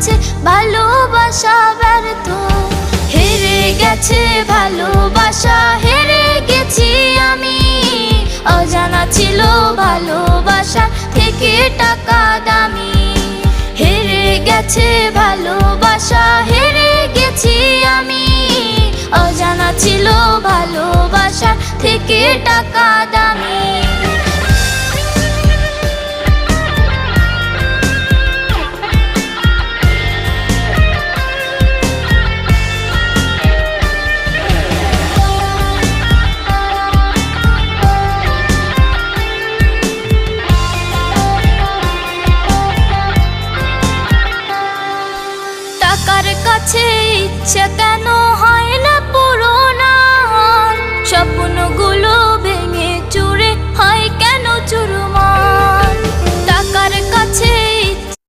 কাছে ভালোবাসা ব্যর্থ। হেরে গেছে ভালোবাসা, হেরে গেছি আমি। অজানা ছিল ভালোবাসা থেকে টাকা দামি। হেরে গেছে ভালোবাসা, হেরে গেছি আমি। অজানা ছিল ভালোবাসা থেকে টাকা দামি। টাকার কাছে ইচ্ছা কেন হয় না পূরণ? স্বপ্নগুলো